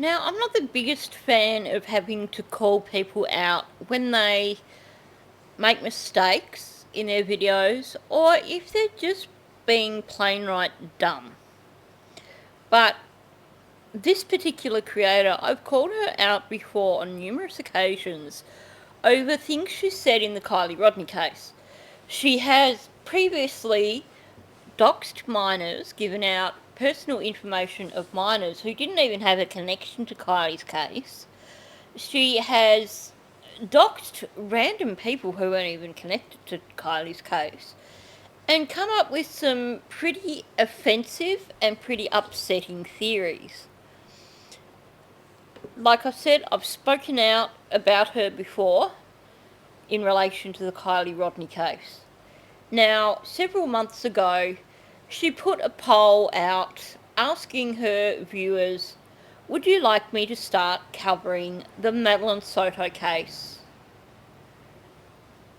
Now, I'm not the biggest fan of having to call people out when they make mistakes in their videos or if they're just being plain right dumb. But this particular creator, I've called her out before on numerous occasions over things she said in the Kylie Rodney case. She has previously doxed minors, given out personal information of minors who didn't even have a connection to Kylie's case. She has doxed random people who weren't even connected to Kylie's case and come up with some pretty offensive and pretty upsetting theories. Like I said, I've spoken out about her before in relation to the Kylie Rodney case. Now, several months ago, she put a poll out asking her viewers, would you like me to start covering the Madeline Soto case?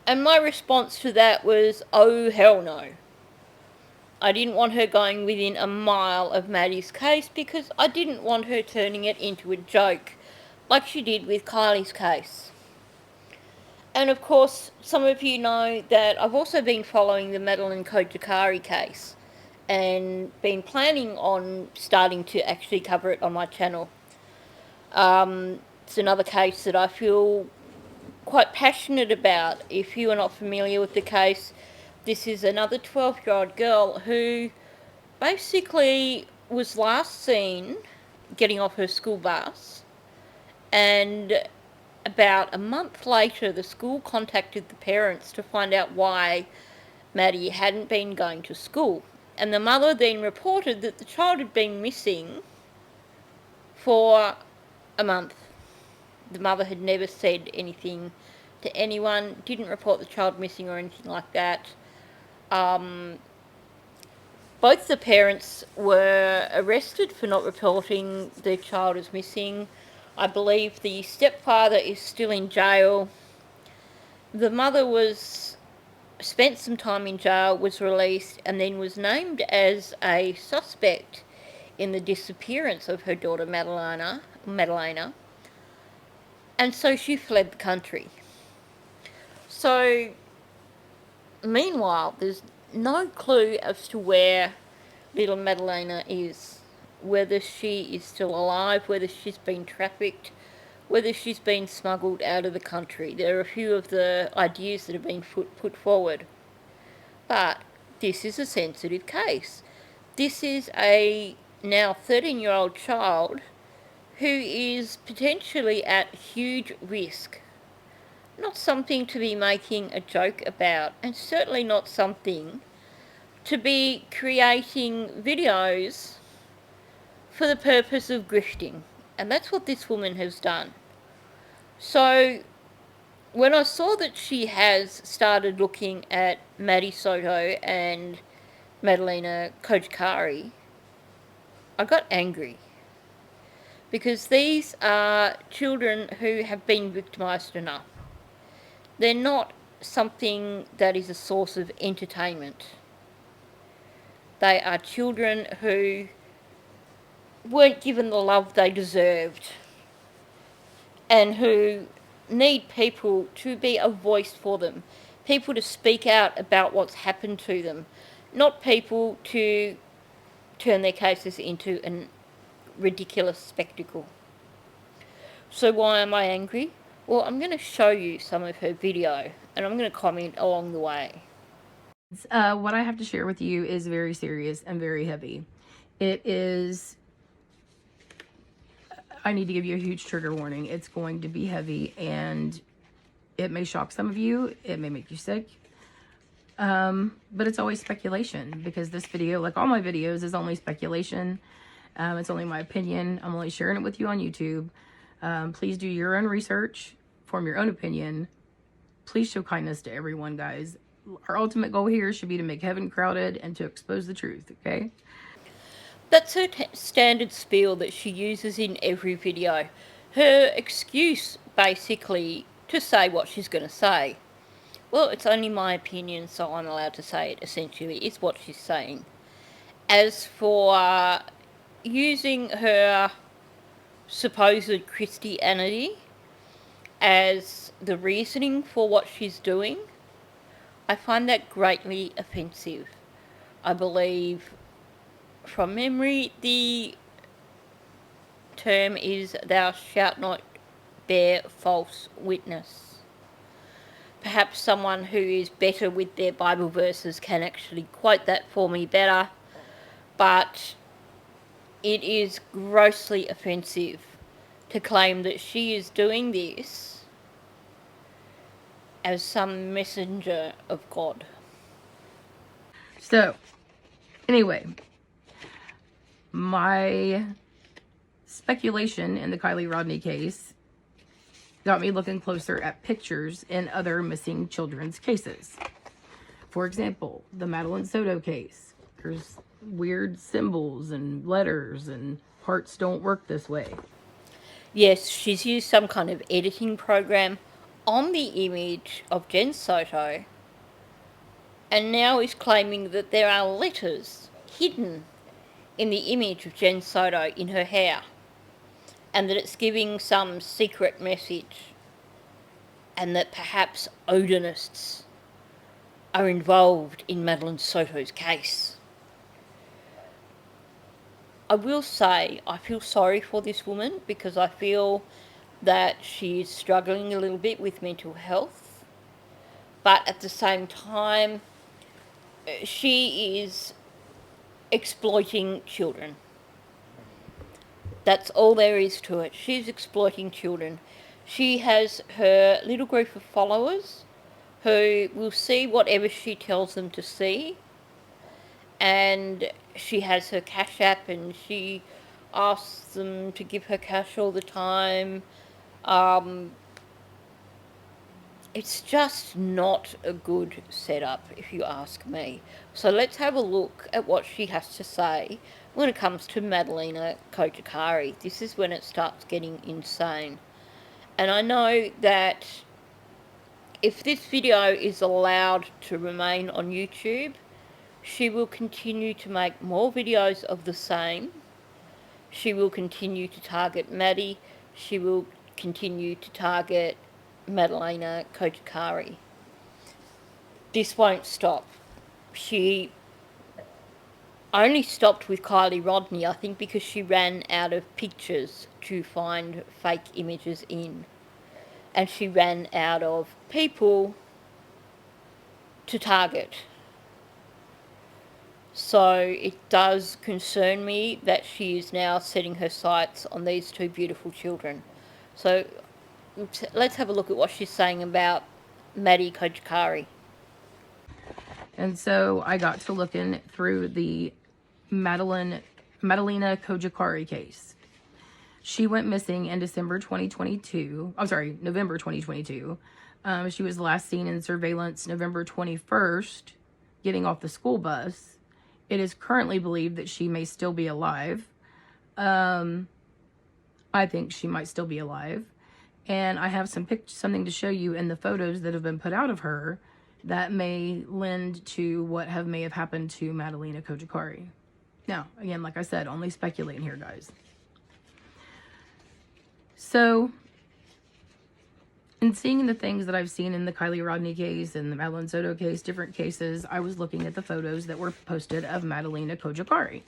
And my response to that was, oh hell no. I didn't want her going within a mile of Maddie's case because I didn't want her turning it into a joke like she did with Kylie's case. And of course, some of you know that I've also been following the Madeline Kojakari case and been planning on starting to actually cover it on my channel. It's another case that I feel quite passionate about. If you are not familiar with the case, this is another 12-year-old girl who basically was last seen getting off her school bus, and about a month later the school contacted the parents to find out why Maddie hadn't been going to school. And the mother then reported that the child had been missing for a month. The mother had never said anything to anyone, didn't report the child missing or anything like that. Both the parents were arrested for not reporting their child as missing. I believe the stepfather is still in jail. The mother spent some time in jail, was released, and then was named as a suspect in the disappearance of her daughter Madalena. And so she fled the country. So, meanwhile, there's no clue as to where little Madalena is, whether she is still alive, whether she's been trafficked, whether she's been smuggled out of the country. There are a few of the ideas that have been put forward. But this is a sensitive case. This is a now 13-year-old child who is potentially at huge risk. Not something to be making a joke about, and certainly not something to be creating videos for the purpose of grifting. And that's what this woman has done. So when I saw that she has started looking at Maddie Soto and Madalena Kojakari, I got angry. Because these are children who have been victimised enough. They're not something that is a source of entertainment. They are children who weren't given the love they deserved and who need people to be a voice for them, people to speak out about what's happened to them, not people to turn their cases into a ridiculous spectacle. So why am I angry? Well, I'm going to show you some of her video and I'm going to comment along the way. What I have to share with you is very serious and very heavy. It is, I need to give you a huge trigger warning. It's going to be heavy and it may shock some of you. It may make you sick. But it's always speculation, because this video, like all my videos, is only speculation. It's only my opinion. I'm only sharing it with you on YouTube. Please do your own research, form your own opinion. Please show kindness to everyone, guys. Our ultimate goal here should be to make heaven crowded and to expose the truth, okay? That's her standard spiel that she uses in every video. Her excuse, basically, to say what she's going to say. Well, it's only my opinion, so I'm allowed to say it, essentially, is what she's saying. As for using her supposed Christianity as the reasoning for what she's doing, I find that greatly offensive. I believe, from memory, the term is thou shalt not bear false witness. Perhaps someone who is better with their Bible verses can actually quote that for me better, but it is grossly offensive to claim that she is doing this as some messenger of God. So, anyway, my speculation in the Kylie Rodney case got me looking closer at pictures in other missing children's cases. For example, the Madeline Soto case. There's weird symbols and letters, and hearts don't work this way. Yes, she's used some kind of editing program on the image of Jen Soto, and now is claiming that there are letters hidden in the image of Jen Soto in her hair, and that it's giving some secret message, and that perhaps Odinists are involved in Madeline Soto's case. I will say I feel sorry for this woman because I feel that she is struggling a little bit with mental health, but at the same time, she is exploiting children. That's all there is to it. She's exploiting children. She has her little group of followers who will see whatever she tells them to see, and she has her Cash App, and she asks them to give her cash all the time. It's just not a good setup, if you ask me. So let's have a look at what she has to say when it comes to Madalena Kojakari. This is when it starts getting insane. And I know that if this video is allowed to remain on YouTube, she will continue to make more videos of the same. She will continue to target Maddie. She will continue to target Madalena Kojakari. This won't stop. She only stopped with Kylie Rodney, I think, because she ran out of pictures to find fake images in. And she ran out of people to target. So it does concern me that she is now setting her sights on these two beautiful children. So let's have a look at what she's saying about Maddie Kojakari. And so I got to looking through the Madalena Kojakari case. She went missing in November 2022. She was last seen in surveillance November 21st, getting off the school bus. It is currently believed that she may still be alive. I think she might still be alive. And I have something to show you in the photos that have been put out of her that may lend to what may have happened to Madalena Kojakari. Now, again, like I said, only speculating here, guys. So, in seeing the things that I've seen in the Kylie Rodney case and the Madeline Soto case, different cases, I was looking at the photos that were posted of Madalena Kojakari.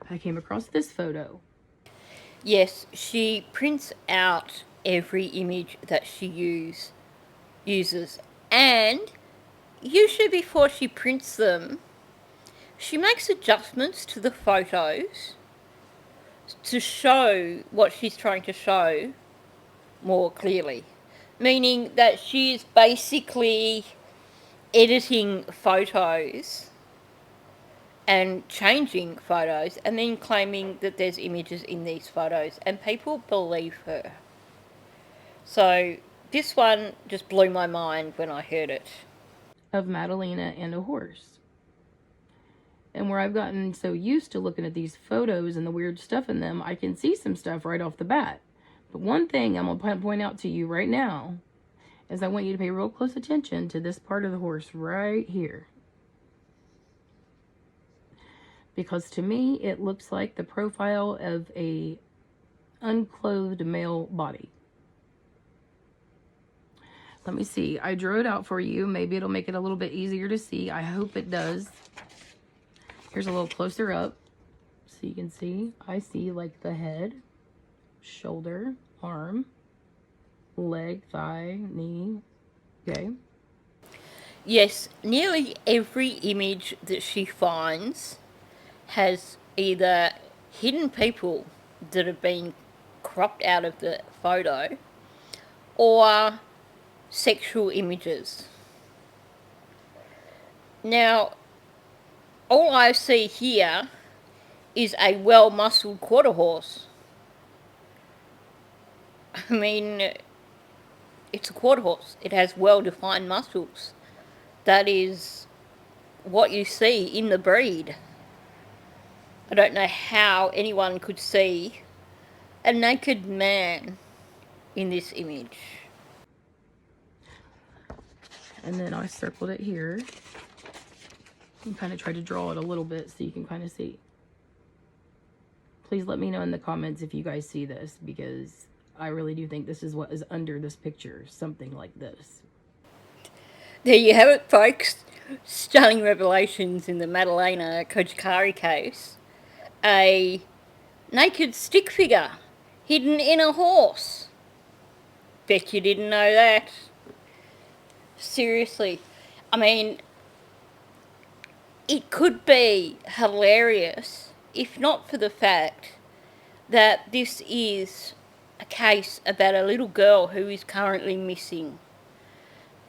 I came across this photo. Yes, she prints out every image that she uses. And usually before she prints them, she makes adjustments to the photos to show what she's trying to show more clearly. Meaning that she's basically editing photos and changing photos and then claiming that there's images in these photos, and people believe her. So this one just blew my mind when I heard it. Of Madalena and a horse. And where I've gotten so used to looking at these photos and the weird stuff in them, I can see some stuff right off the bat. But one thing I'm going to point out to you right now is I want you to pay real close attention to this part of the horse right here. Because to me, it looks like the profile of a unclothed male body. Let me see. I drew it out for you. Maybe it'll make it a little bit easier to see. I hope it does. Here's a little closer up so you can see. I see like the head, shoulder, arm, leg, thigh, knee. Okay. Yes, nearly every image that she finds has either hidden people that have been cropped out of the photo or sexual images. Now, all I see here is a well-muscled quarter horse. I mean, it's a quarter horse. It has well-defined muscles. That is what you see in the breed. I don't know how anyone could see a naked man in this image. And then I circled it here and kind of tried to draw it a little bit so you can kind of see. Please let me know in the comments if you guys see this, because I really do think this is what is under this picture, something like this. There you have it, folks. Stunning revelations in the Madalena Kojikari case. A naked stick figure hidden in a horse. Bet you didn't know that. Seriously. I mean, it could be hilarious if not for the fact that this is a case about a little girl who is currently missing.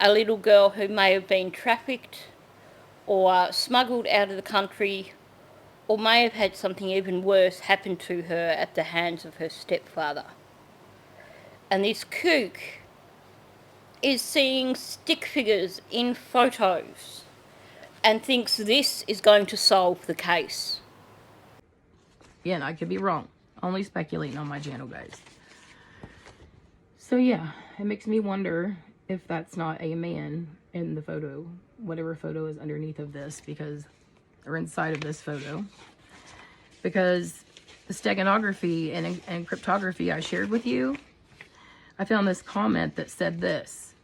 A little girl who may have been trafficked or smuggled out of the country, or may have had something even worse happen to her at the hands of her stepfather. And this kook is seeing stick figures in photos and thinks this is going to solve the case. Again, I could be wrong. Only speculating on my channel, guys. So yeah, it makes me wonder if that's not a man in the photo, whatever photo is underneath of this, because, or inside of this photo, because the steganography and cryptography I shared with you, I found this comment that said this: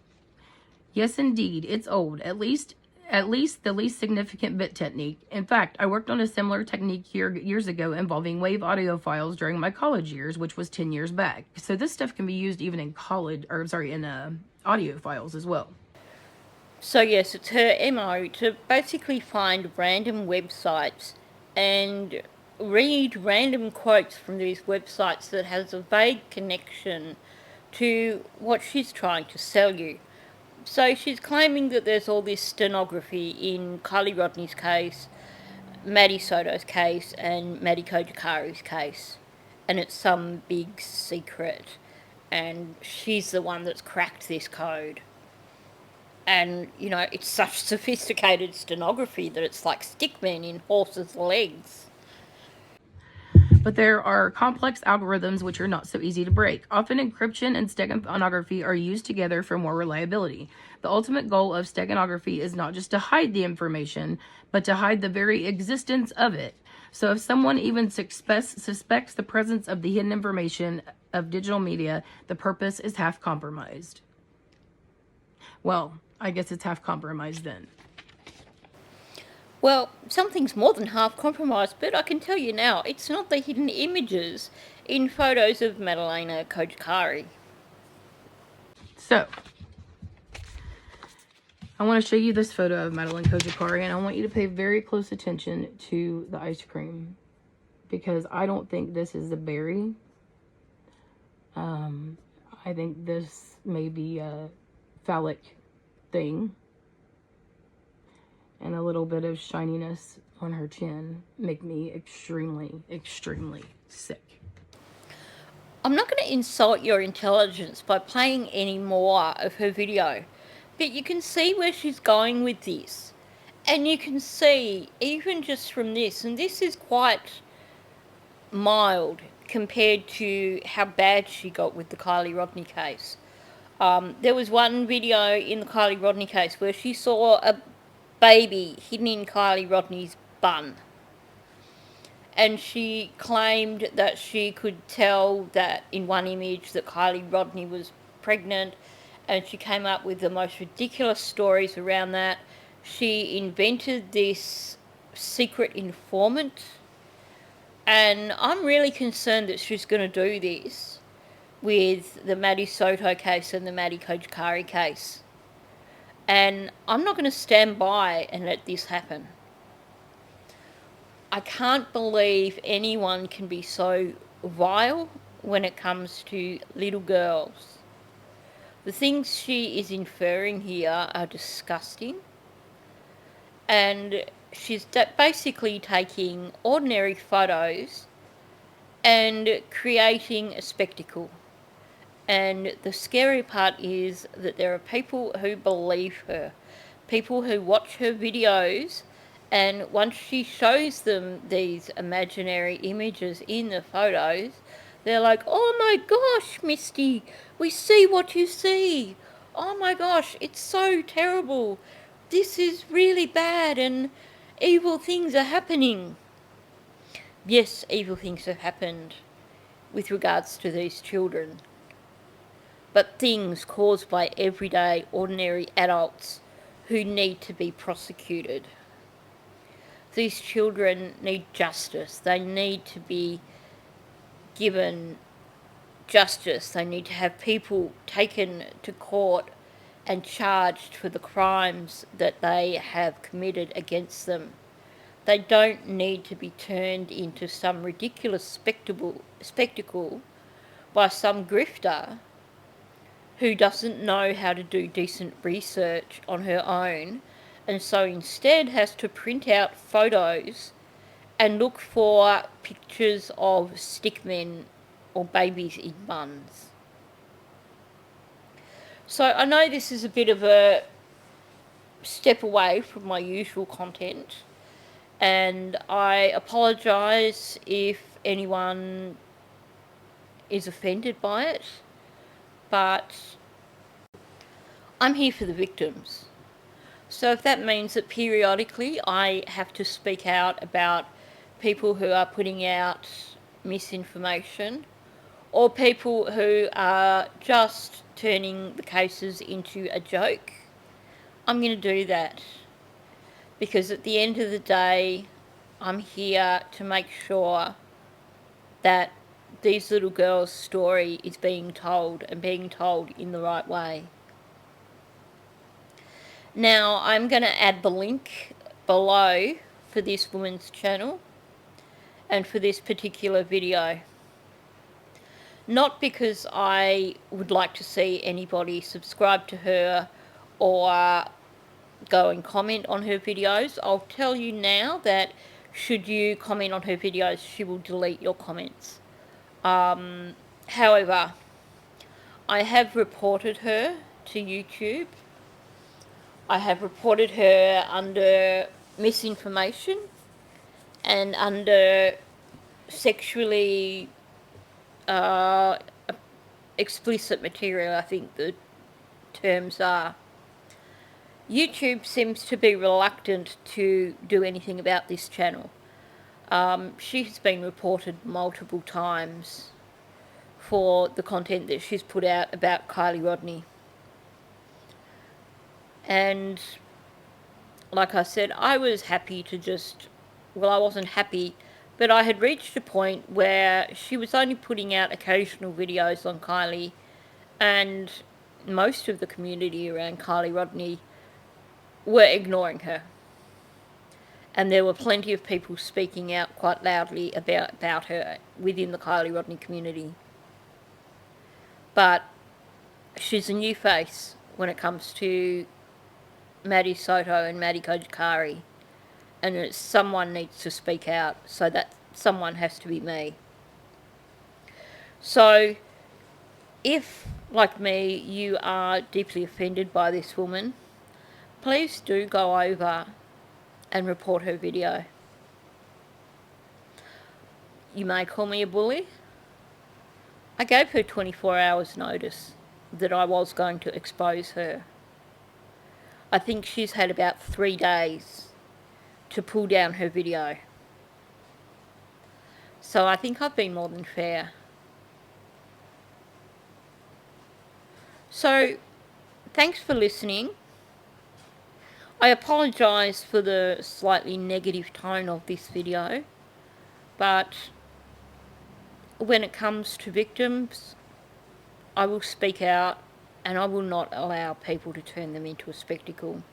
yes, indeed, it's old, at least the least significant bit technique. In fact, I worked on a similar technique years ago involving wave audio files during my college years, which was 10 years back. So this stuff can be used even in college, or sorry, in audio files as well. So yes, it's her MO to basically find random websites and read random quotes from these websites that has a vague connection to what she's trying to sell you. So she's claiming that there's all this stenography in Kylie Rodney's case, Maddie Soto's case, and Maddie Kojikari's case. And it's some big secret. And she's the one that's cracked this code. And, you know, it's such sophisticated stenography that it's like stickmen in horses' legs. But there are complex algorithms which are not so easy to break. Often encryption and steganography are used together for more reliability. The ultimate goal of steganography is not just to hide the information, but to hide the very existence of it. So if someone even suspects the presence of the hidden information of digital media, the purpose is half compromised. Well, I guess it's half compromised then. Well, something's more than half compromised, but I can tell you now, it's not the hidden images in photos of Madalena Kojikari. So, I want to show you this photo of Madalena Kojikari, and I want you to pay very close attention to the ice cream, because I don't think this is a berry. I think this may be a phallic thing. And a little bit of shininess on her chin make me extremely, extremely sick. I'm not going to insult your intelligence by playing any more of her video, but you can see where she's going with this. And you can see, even just from this, and this is quite mild compared to how bad she got with the Kylie Rodney case. There was one video in the Kylie Rodney case where she saw a baby hidden in Kylie Rodney's bun. And she claimed that she could tell that in one image that Kylie Rodney was pregnant, and she came up with the most ridiculous stories around that. She invented this secret informant, and I'm really concerned that she's going to do this with the Maddie Soto case and the Maddie Kojikari case. And I'm not going to stand by and let this happen. I can't believe anyone can be so vile when it comes to little girls. The things she is inferring here are disgusting. And she's basically taking ordinary photos and creating a spectacle. And the scary part is that there are people who believe her, people who watch her videos, and once she shows them these imaginary images in the photos, they're like, oh my gosh, Misty, we see what you see. Oh my gosh, it's so terrible. This is really bad and evil things are happening. Yes, evil things have happened with regards to these children, but things caused by everyday, ordinary adults who need to be prosecuted. These children need justice. They need to be given justice. They need to have people taken to court and charged for the crimes that they have committed against them. They don't need to be turned into some ridiculous spectacle by some grifter who doesn't know how to do decent research on her own, and so instead has to print out photos and look for pictures of stickmen or babies in buns. So I know this is a bit of a step away from my usual content, and I apologise if anyone is offended by it, but I'm here for the victims. So if that means that periodically I have to speak out about people who are putting out misinformation, or people who are just turning the cases into a joke, I'm going to do that. Because at the end of the day, I'm here to make sure that these little girls' story is being told, and being told in the right way. Now, I'm going to add the link below for this woman's channel and for this particular video. Not because I would like to see anybody subscribe to her or go and comment on her videos. I'll tell you now that should you comment on her videos, she will delete your comments. However, I have reported her to YouTube. I have reported her under misinformation and under sexually explicit material, I think the terms are. YouTube seems to be reluctant to do anything about this channel. She has been reported multiple times for the content that she's put out about Kylie Rodney. And like I said, I was happy to just, well, I wasn't happy, but I had reached a point where she was only putting out occasional videos on Kylie, and most of the community around Kylie Rodney were ignoring her. And there were plenty of people speaking out quite loudly about her within the Kylie Rodney community. But she's a new face when it comes to Maddie Soto and Maddie Kojikari, and someone needs to speak out, so that someone has to be me. So if, like me, you are deeply offended by this woman, please do go over and report her video. You may call me a bully. I gave her 24 hours notice that I was going to expose her. I think she's had about 3 days to pull down her video. So I think I've been more than fair. So, thanks for listening. I apologise for the slightly negative tone of this video, but when it comes to victims, I will speak out and I will not allow people to turn them into a spectacle.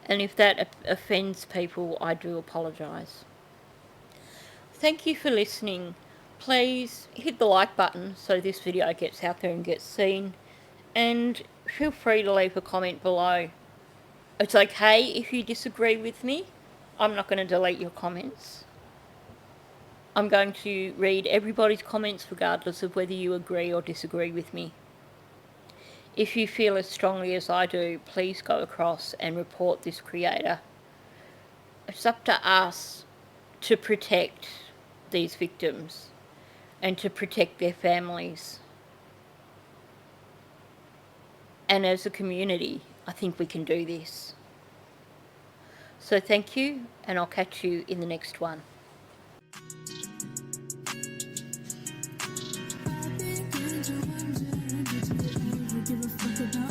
And if that offends people, I do apologise. Thank you for listening. Please hit the like button so this video gets out there and gets seen. And feel free to leave a comment below. It's okay if you disagree with me. I'm not going to delete your comments. I'm going to read everybody's comments regardless of whether you agree or disagree with me. If you feel as strongly as I do, please go across and report this creator. It's up to us to protect these victims and to protect their families. And as a community, I think we can do this. So thank you, and I'll catch you in the next one. Give a fuck about